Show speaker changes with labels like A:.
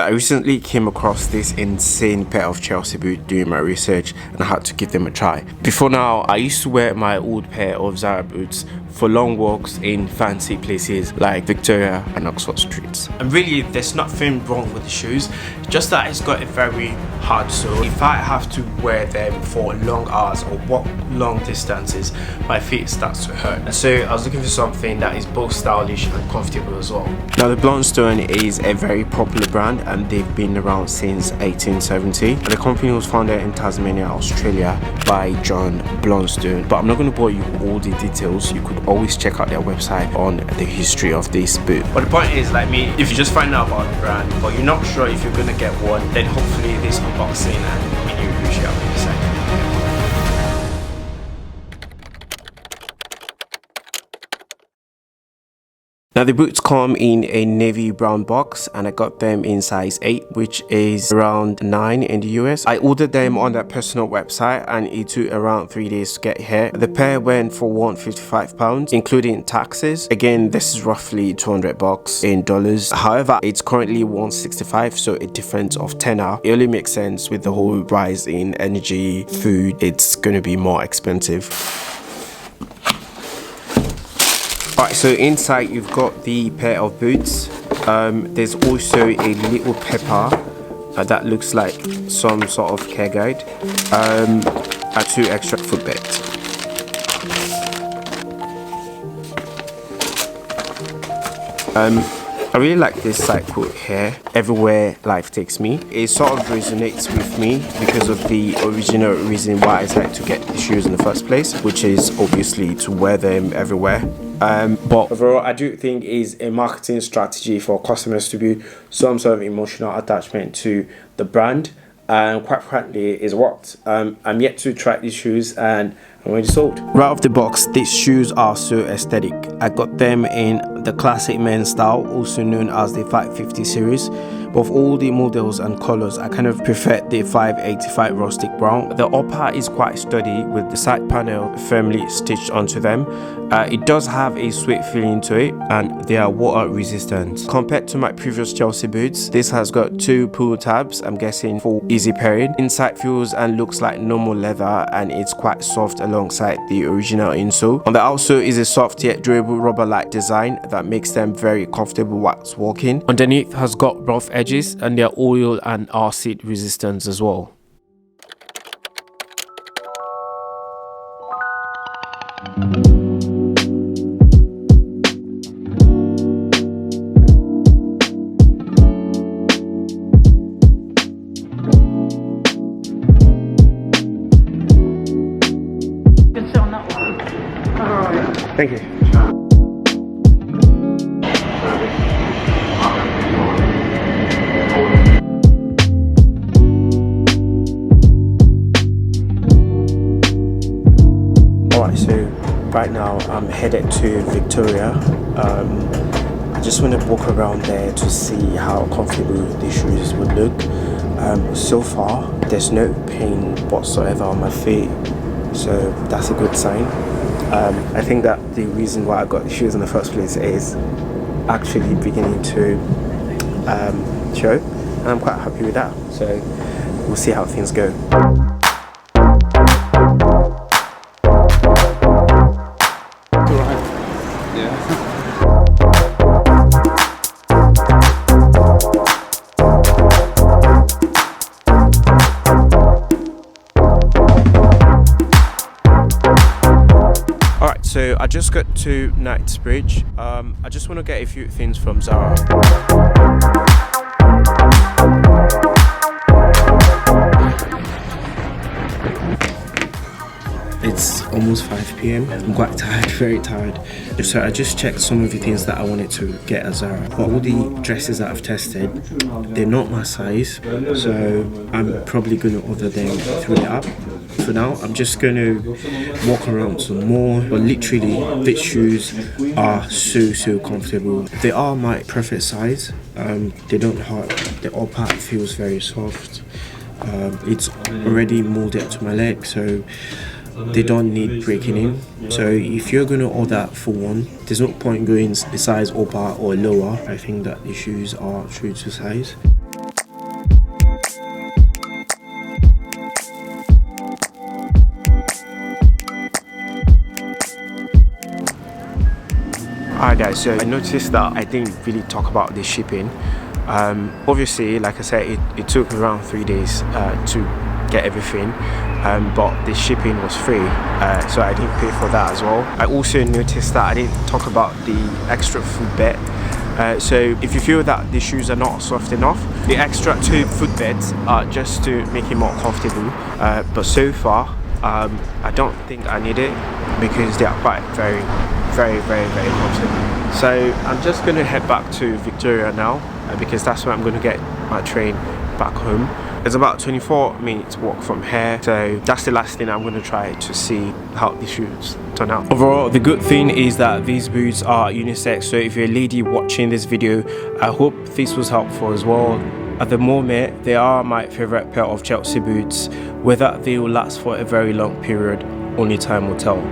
A: I recently came across this insane pair of Chelsea boots doing my research and I had to give them a try. Before now, I used to wear my old pair of Zara boots for long walks in fancy places like Victoria and Oxford Streets. And really, there's nothing wrong with the shoes, just that it's got a very hard sole. If I have to wear them for long hours or walk long distances, my feet starts to hurt. And so I was looking for something that is both stylish and comfortable as well. Now the Blundstone is a very popular brand and they've been around since 1870. The company was founded in Tasmania, Australia by John Blundstone. But I'm not going to bore you with all the details. You could always check out their website on the history of this boot. But the point is, like me, if you just find out about the brand but you're not sure if you're going to get one, then hopefully this unboxing and mini review shall be decided. Now the boots come in a navy brown box and I got them in size 8, which is around 9 in the US. I ordered them on their personal website and it took around 3 days to get here. The pair went for £155 including taxes. Again, this is roughly 200 bucks in dollars. However, it's currently 165, so a difference of 10 now. It only makes sense with the whole rise in energy, food, it's going to be more expensive. Alright, so inside you've got the pair of boots. There's also a little pepper that looks like some sort of care guide. 2 extra footbeds. I really like this side quote here: "Everywhere life takes me." It sort of resonates with me because of the original reason why I decided to get the shoes in the first place, which is obviously to wear them everywhere. But overall, I do think is a marketing strategy for customers to build some sort of emotional attachment to the brand, and quite frankly, it's worked. I'm yet to try these shoes and I'm already sold. Right off the box, these shoes are so aesthetic. I got them in the classic men's style, also known as the 550 series. But of all the models and colors, I kind of prefer the 585 Rustic Brown. The upper is quite sturdy with the side panel firmly stitched onto them. It does have a sweet feeling to it and they are water resistant. Compared to my previous Chelsea boots, this has got 2 pull tabs, I'm guessing for easy pairing. Inside feels and looks like normal leather and it's quite soft alongside the original insole. On the outsole is a soft yet durable rubber-like design that makes them very comfortable whilst walking. Underneath has got rough edges and they are oil and acid resistant as well. Thank you. Alright, so right now I'm headed to Victoria. I just want to walk around there to see how comfortable the shoes would look. So far there's no pain whatsoever on my feet, so that's a good sign. I think that the reason why I got the shoes in the first place is actually beginning to show, and I'm quite happy with that, so we'll see how things go. So I just got to Knightsbridge. I just want to get a few things from Zara. It's almost 5 p.m. I'm quite tired, very tired. So I just checked some of the things that I wanted to get at Zara. But all the dresses that I've tested, they're not my size. So I'm probably going to order them through the app. For now, I'm just going to walk around some more. But literally, these shoes are so comfortable. They are my perfect size. They don't hurt. The upper feels very soft. It's already molded to my leg, so they don't need breaking in. So if you're going to order for one, there's no point going the size upper or lower. I think that the shoes are true to size. Alright guys, so I noticed that I didn't really talk about the shipping. Obviously, like I said, it took around 3 days to get everything, but the shipping was free, so I didn't pay for that as well. I also noticed that I didn't talk about the extra footbed. So if you feel that the shoes are not soft enough, the extra 2 footbeds are just to make it more comfortable, but so far I don't think I need it because they are quite very comfortable. So I'm just going to head back to Victoria now, because that's where I'm going to get my train back home. It's about 24 minutes walk from here, so that's the last thing I'm going to try to see how the shoes turn out. Overall, the good thing is that these boots are unisex, so if you're a lady watching this video, I hope this was helpful as well. At the moment, they are my favorite pair of Chelsea boots. Whether they will last for a very long period, only time will tell.